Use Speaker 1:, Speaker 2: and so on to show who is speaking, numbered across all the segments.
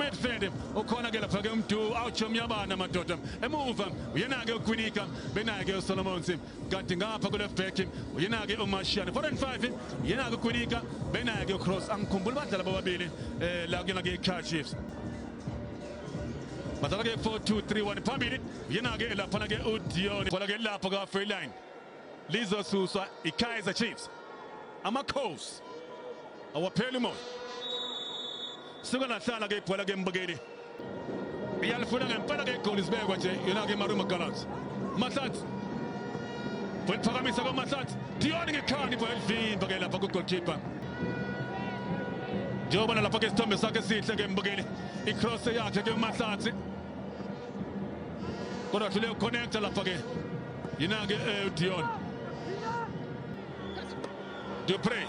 Speaker 1: midfield ukhona ke lapha ke umdu awuchomyabana madoda emuva uyena ke uKwinika bena ke uSolomons kanti ngapha ku left back uyena ke uMashiane 4-5 uyena ke uKwinika bena ke uCross angikhumbula badlala bobabili la kuyena ke iCar Chiefs badlala ke 4-2-3-1 phambili uyena ke lapha ke uDion bola ke lapha ka free line lizosuswa iKaizer Chiefs amakhosi awapheli moya suka lahlala ke ibhola ke Mbukeli iyalifuna ngempela ke igoli sibekwa nje yona ke Marumo Gallants Mahlatsi phamisa kwa Mahlatsi Dion ngekhani ibhola livimba ke lapha ku goalkeeper njengoba lapha ke isithombe sakhe sihle ke Mbukeli icross yakhe ke Mahlatsi kodwa hlule uconnecta lapha ke yena ke Dion Dupré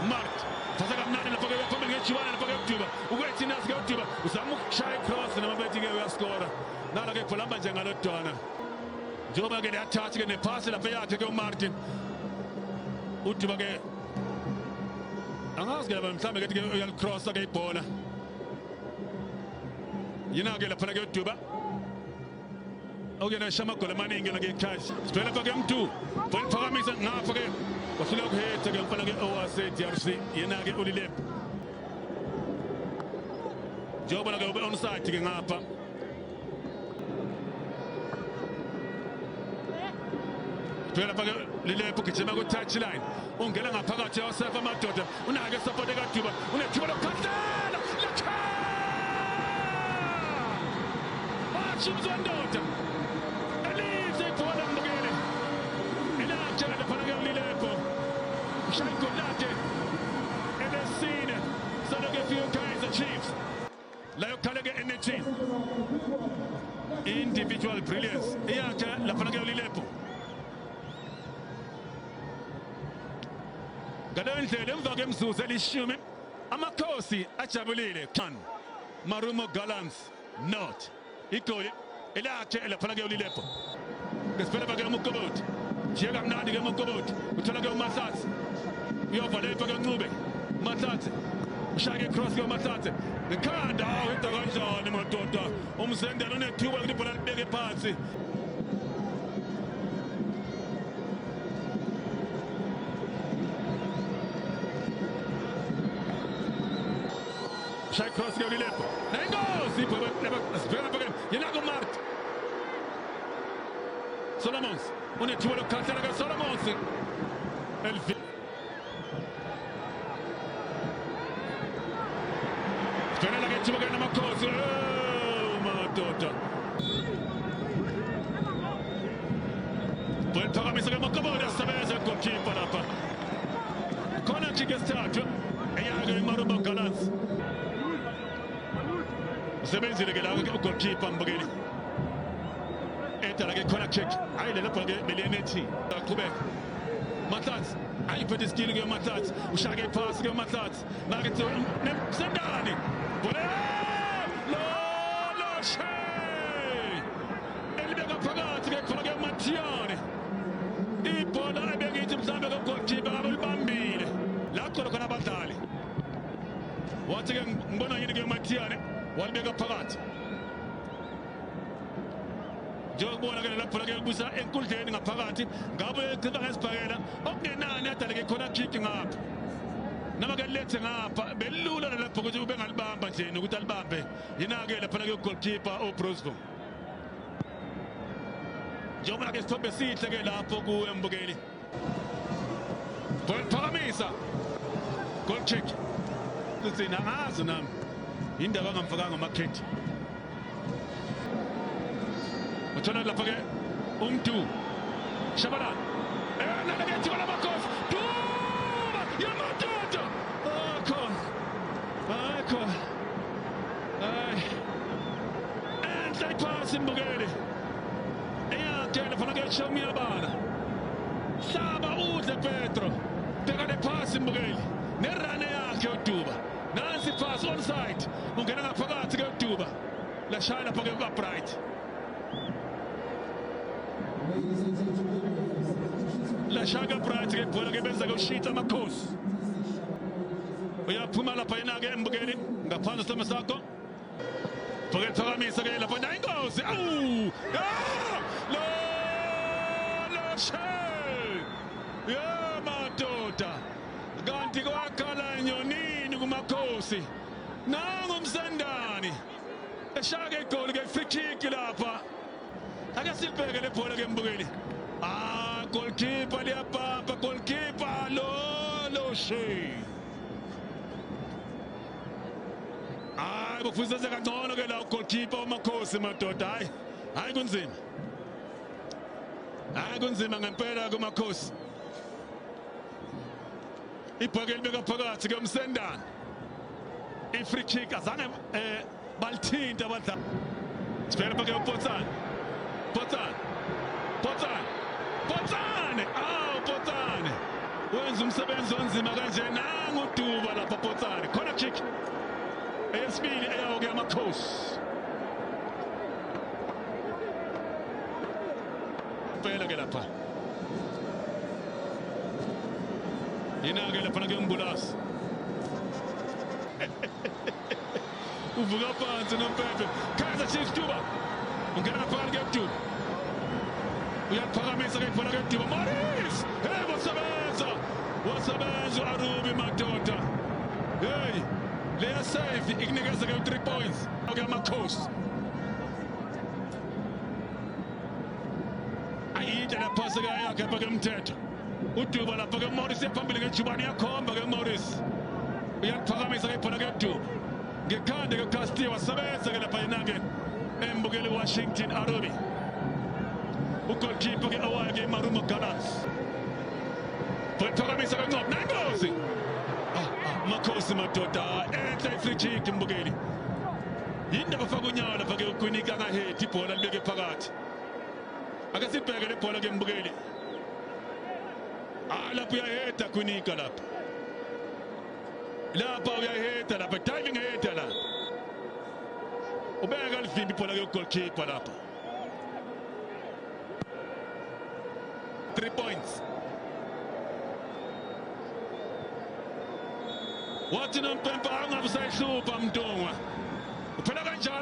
Speaker 1: Mart fasaka mnani lapha ke phambili ngejiwana lapha ke uDuba ukwethi nasi ke uDuba uzama ukushaya cross noma bethi ke uyascora nala ke phulamba nje ngalodwana njengoba ke le-attach ke nephasi lapha yakhe ke uMartin uDuba ke angazi ke lapha mhlambe ke uyalicrossa ke ibhola yena ke lapha ke uDuba okuyena shamagoli amaningi la ke eCash sibhela lapha ke mdu phamisa ngapha ke wafuna ukuhetha ke mfana ke owase DRC yena ke uLilep njengoba ke ube onside ke ngapha sibhela lapha ke Lilep ugijima ku touchline ungena ngaphakathi yasefa madoda unake support kaDuba unethuba lokukhansela lakha Chimzondoda elize ibhola Mbukeli elakhe lapha ke uLilepo ushayiko lakhe elesine solo ke few Kaizer Chiefs la yokhala ke energy individual brilliance yakhe lapha ke uLilepo ngaleyo ndlela emva kwemzuzu elishumi amakhosi ajabulile Marumo Gallants not igoli elakhe lapha ke uLilepo ngesipela ke uMkoboti jiyeka mnandi ke uMkoboti uthola ke uMahlatsi uyovala lapha ke uNcube Mahlatsi ushaya ke cross ke uMahlatsi ngekhanda wenza kanjani madoda umzendelo unethuba ukuthi ibhola libeke phansi ushaya cross ke uLilepo nengozi ibhola sibheka phakeni yena ku Mart Solomons unethuba lokukhansela ke Solomons sibhekela ke ithuba ke namakhosi madoda phamisa ke Makobode asebenza goalkeeper lapha khona kick esithathu eyake Marumo Gallants usebenzile ke la ke ugoalkeeper Mbukeli etala ke khona kick ayile lapha ke Belenethi aqhubeka Mahlatsi ayiphethe iskill ke Mahlatsi ushaya ke pass ke Mahlatsi nake sendani lo shay elibeka phakathi ke khona ke Mathiane ibhola ebengithi mhlambe ke goalkeeper abalibambile la khona abadlali wathi ke ngibona yini ke Mathiane walibeka phakathi njengokubona ke lapho ke kubusa enkundleni ngaphakathi ngabe echitha ngesibhakela okungenani adale ke khona kick ngapha nama ke lethe ngapha belula lapho ukuthi ube ngalibamba nje ukuthi alibambe yina ke lapha ke goalkeeper oBrosvo njengoba ke sithombe sihle ke lapho ku Mbukeli phamisa goal kick kuthina ngazi nami indaba ngamfakanga amakhethi uthola lapha ke umdu Shabalala nana ke thiba lamakhosi Duba yamadoda akho enhle iphasi Mbukeli eyakhe lapha ke Shomiyabana hlaba udle Petro bheka le phasi Mbukeli nerane yakhe uDuba nansi pass onside ungena ngaphakathi ke uDuba la shaya lapha ke uBright la shaya Bright ke ibhola ke benza ke ushita amakhosi uyaphuma lapha yena ke Mbukeli ngaphansi isithombe sakho Phakamisa ke lapha nayo ingozi. Awu! Lo Shay! Yeah madoda. Kanti kwakhala enyonini kumakhosi. Nangu umsandani. Eshaka igoli ke free kick lapha. Ake silibheke le bhola ke mbukeli. Goalkeeper liyabamba, goalkeeper lo Shay. Kufuzeze kangcono ke la goalkeeper uMakhosi madoda. Hayi kunzima. Kunzima ngempela kuMakhosi. Ibhakeli beka phakathi ke umsendana. I-free kick azange balithinta abadlali. Sibheke phakathi uPotsane. Potsane. Potsane. Wenza umsebenzi onzima kanje nangu uduba lapha Potsane. Corner kick. Eyesibili eyawo ke amakhosi. Phela ke lapha. Yina-ke lapha ke uMbulasi. Uvuka phansi noMpepe. Kaizer Chiefs Duba. Ungena phakathi ke Duba. Uyaphakamisa ke ibhola ke Duba. Morris! Hey, wasebenza Arubi madoda. Hey! Leya save ikunikeza ke 3 points. Ke amakhosi. Ayintsha la phasa ke yakhe lapha ke Mthetho. uDuba lapha ke Morris ephambili ke Jubani yakhomba ke Morris. Uyaphakamisa ke ibhola ke Duba. Ngekhanda ke Castillo wasebenza ke lapha yena ke embukeli Washington Arubi. Goalkeeper ke awaya ke Marumo Gallants. Phakamisa ke Ncop nangozi. Makhosi madoda enhle free kick mbukeli. Yindaba faka unyawo lapha ke uKwinika ngahethi ibhola libeke phakathi. Ake sibheke le bhola ke mbukeli. Lapha uyaheda Kwinika lapha. Lapha uyaheda lapha diving header la. Ubeka livimbi ibhola ke goalkeeper lapha. 3 points. Wathi noMpempe angabe usayihlupha Mntungwa. Uphela kanjalo.